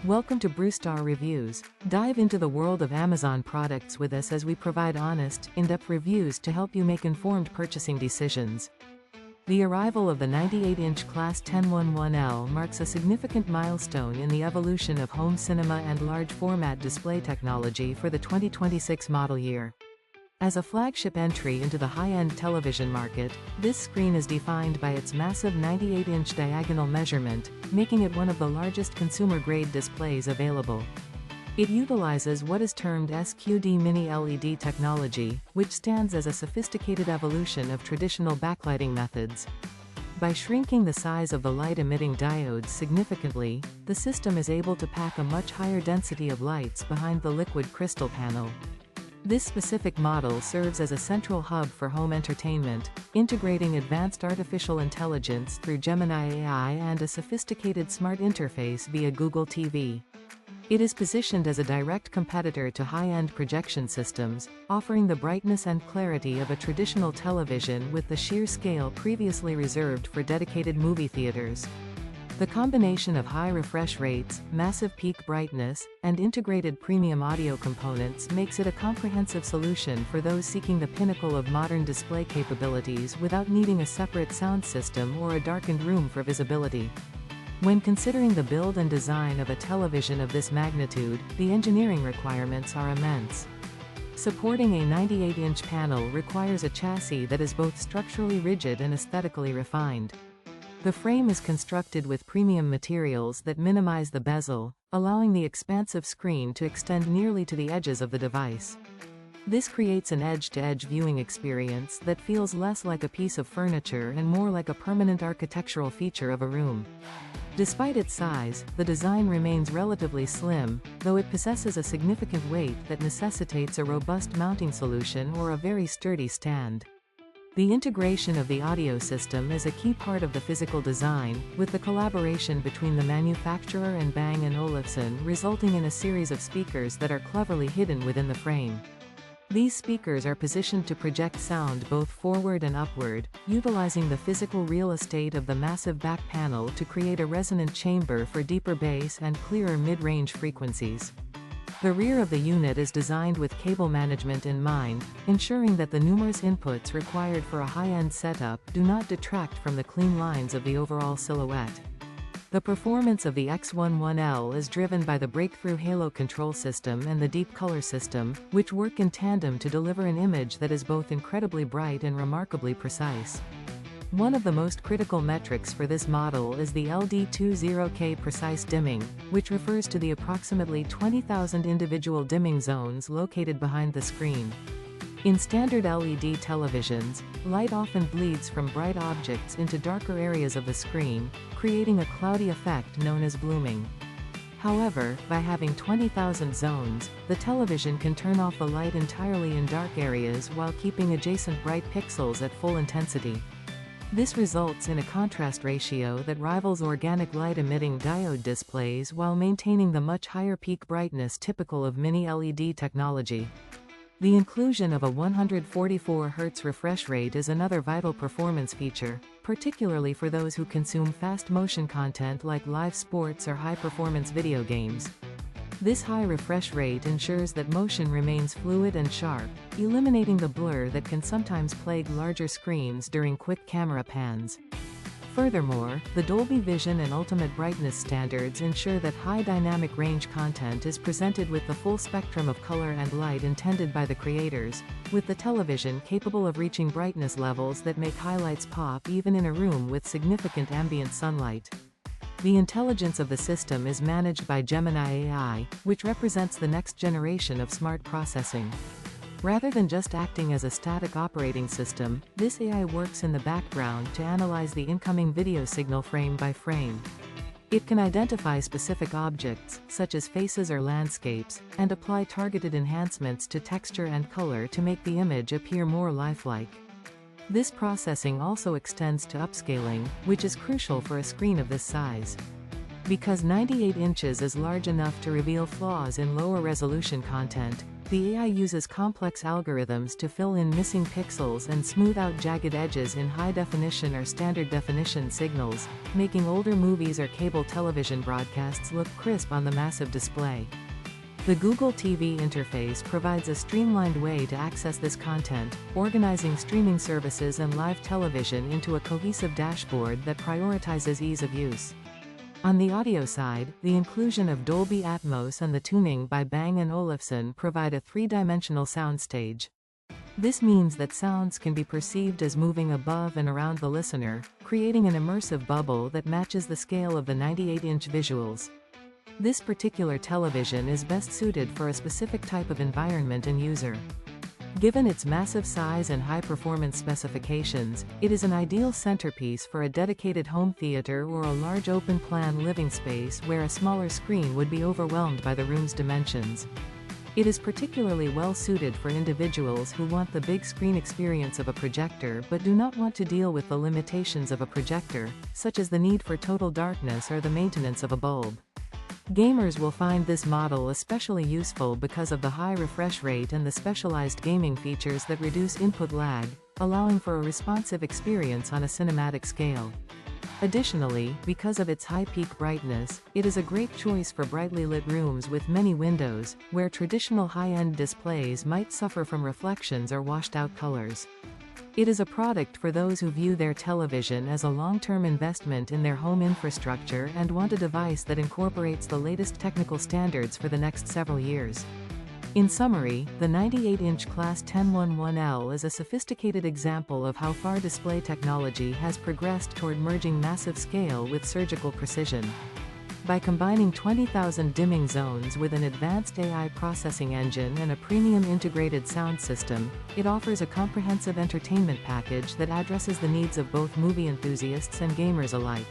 Welcome to Brewstar Reviews. Dive into the world of Amazon products with us as we provide honest, in-depth reviews to help you make informed purchasing decisions. The arrival of the 98-inch Class 1011L marks a significant milestone in the evolution of home cinema and large-format display technology for the 2026 model year. As a flagship entry into the high-end television market, this screen is defined by its massive 98-inch diagonal measurement, making it one of the largest consumer-grade displays available. It utilizes what is termed SQD Mini LED technology, which stands as a sophisticated evolution of traditional backlighting methods. By shrinking the size of the light-emitting diodes significantly, the system is able to pack a much higher density of lights behind the liquid crystal panel. This specific model serves as a central hub for home entertainment, integrating advanced artificial intelligence through Gemini AI and a sophisticated smart interface via Google TV. It is positioned as a direct competitor to high-end projection systems, offering the brightness and clarity of a traditional television with the sheer scale previously reserved for dedicated movie theaters. The combination of high refresh rates, massive peak brightness, and integrated premium audio components makes it a comprehensive solution for those seeking the pinnacle of modern display capabilities without needing a separate sound system or a darkened room for visibility. When considering the build and design of a television of this magnitude, the engineering requirements are immense. Supporting a 98-inch panel requires a chassis that is both structurally rigid and aesthetically refined. The frame is constructed with premium materials that minimize the bezel, allowing the expansive screen to extend nearly to the edges of the device. This creates an edge-to-edge viewing experience that feels less like a piece of furniture and more like a permanent architectural feature of a room. Despite its size, the design remains relatively slim, though it possesses a significant weight that necessitates a robust mounting solution or a very sturdy stand. The integration of the audio system is a key part of the physical design, with the collaboration between the manufacturer and Bang & Olufsen resulting in a series of speakers that are cleverly hidden within the frame. These speakers are positioned to project sound both forward and upward, utilizing the physical real estate of the massive back panel to create a resonant chamber for deeper bass and clearer mid-range frequencies. The rear of the unit is designed with cable management in mind, ensuring that the numerous inputs required for a high-end setup do not detract from the clean lines of the overall silhouette. The performance of the X11L is driven by the breakthrough Halo Control System and the Deep Color System, which work in tandem to deliver an image that is both incredibly bright and remarkably precise. One of the most critical metrics for this model is the LD20K precise dimming, which refers to the approximately 20,000 individual dimming zones located behind the screen. In standard LED televisions, light often bleeds from bright objects into darker areas of the screen, creating a cloudy effect known as blooming. However, by having 20,000 zones, the television can turn off the light entirely in dark areas while keeping adjacent bright pixels at full intensity. This results in a contrast ratio that rivals organic light-emitting diode displays while maintaining the much higher peak brightness typical of mini LED technology. The inclusion of a 144 Hz refresh rate is another vital performance feature, particularly for those who consume fast motion content like live sports or high-performance video games. This high refresh rate ensures that motion remains fluid and sharp, eliminating the blur that can sometimes plague larger screens during quick camera pans. Furthermore, the Dolby Vision and Ultimate Brightness standards ensure that high dynamic range content is presented with the full spectrum of color and light intended by the creators, with the television capable of reaching brightness levels that make highlights pop even in a room with significant ambient sunlight. The intelligence of the system is managed by Gemini AI, which represents the next generation of smart processing. Rather than just acting as a static operating system, this AI works in the background to analyze the incoming video signal frame by frame. It can identify specific objects, such as faces or landscapes, and apply targeted enhancements to texture and color to make the image appear more lifelike. This processing also extends to upscaling, which is crucial for a screen of this size. Because 98 inches is large enough to reveal flaws in lower resolution content, the AI uses complex algorithms to fill in missing pixels and smooth out jagged edges in high definition or standard definition signals, making older movies or cable television broadcasts look crisp on the massive display. The Google TV interface provides a streamlined way to access this content, organizing streaming services and live television into a cohesive dashboard that prioritizes ease of use. On the audio side, the inclusion of Dolby Atmos and the tuning by Bang & Olufsen provide a three-dimensional soundstage. This means that sounds can be perceived as moving above and around the listener, creating an immersive bubble that matches the scale of the 98-inch visuals. This particular television is best suited for a specific type of environment and user. Given its massive size and high-performance specifications, it is an ideal centerpiece for a dedicated home theater or a large open-plan living space where a smaller screen would be overwhelmed by the room's dimensions. It is particularly well-suited for individuals who want the big screen experience of a projector but do not want to deal with the limitations of a projector, such as the need for total darkness or the maintenance of a bulb. Gamers will find this model especially useful because of the high refresh rate and the specialized gaming features that reduce input lag, allowing for a responsive experience on a cinematic scale. Additionally, because of its high peak brightness, it is a great choice for brightly lit rooms with many windows, where traditional high-end displays might suffer from reflections or washed-out colors. It is a product for those who view their television as a long-term investment in their home infrastructure and want a device that incorporates the latest technical standards for the next several years. In summary, the 98-inch Class 1011L is a sophisticated example of how far display technology has progressed toward merging massive scale with surgical precision. By combining 20,000 dimming zones with an advanced AI processing engine and a premium integrated sound system, it offers a comprehensive entertainment package that addresses the needs of both movie enthusiasts and gamers alike.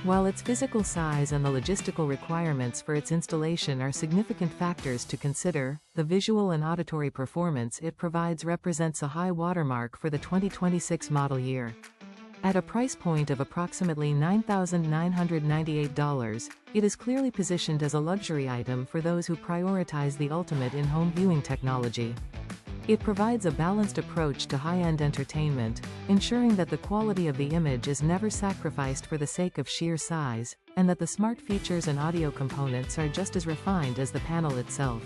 While its physical size and the logistical requirements for its installation are significant factors to consider, the visual and auditory performance it provides represents a high watermark for the 2026 model year. At a price point of approximately $9,998, it is clearly positioned as a luxury item for those who prioritize the ultimate in home viewing technology. It provides a balanced approach to high-end entertainment, ensuring that the quality of the image is never sacrificed for the sake of sheer size, and that the smart features and audio components are just as refined as the panel itself.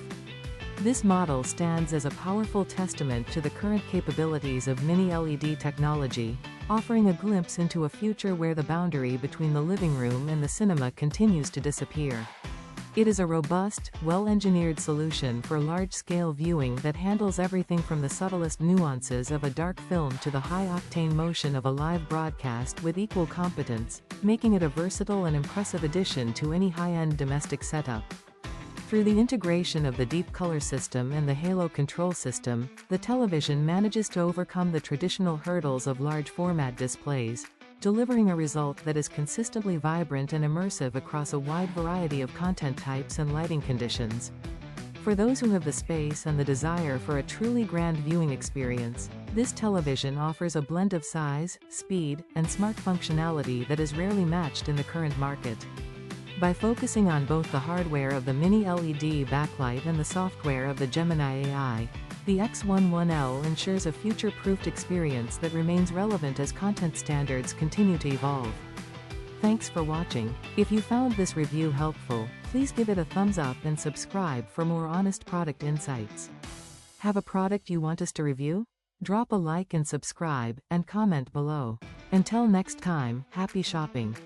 This model stands as a powerful testament to the current capabilities of mini-LED technology, offering a glimpse into a future where the boundary between the living room and the cinema continues to disappear. It is a robust, well-engineered solution for large-scale viewing that handles everything from the subtlest nuances of a dark film to the high-octane motion of a live broadcast with equal competence, making it a versatile and impressive addition to any high-end domestic setup. Through the integration of the Deep Color system and the Halo Control System, the television manages to overcome the traditional hurdles of large-format displays, delivering a result that is consistently vibrant and immersive across a wide variety of content types and lighting conditions. For those who have the space and the desire for a truly grand viewing experience, this television offers a blend of size, speed, and smart functionality that is rarely matched in the current market. By focusing on both the hardware of the mini-LED backlight and the software of the Gemini AI, the X11L ensures a future-proofed experience that remains relevant as content standards continue to evolve. Thanks for watching. If you found this review helpful, please give it a thumbs up and subscribe for more honest product insights. Have a product you want us to review? Drop a like and subscribe, and comment below. Until next time, happy shopping.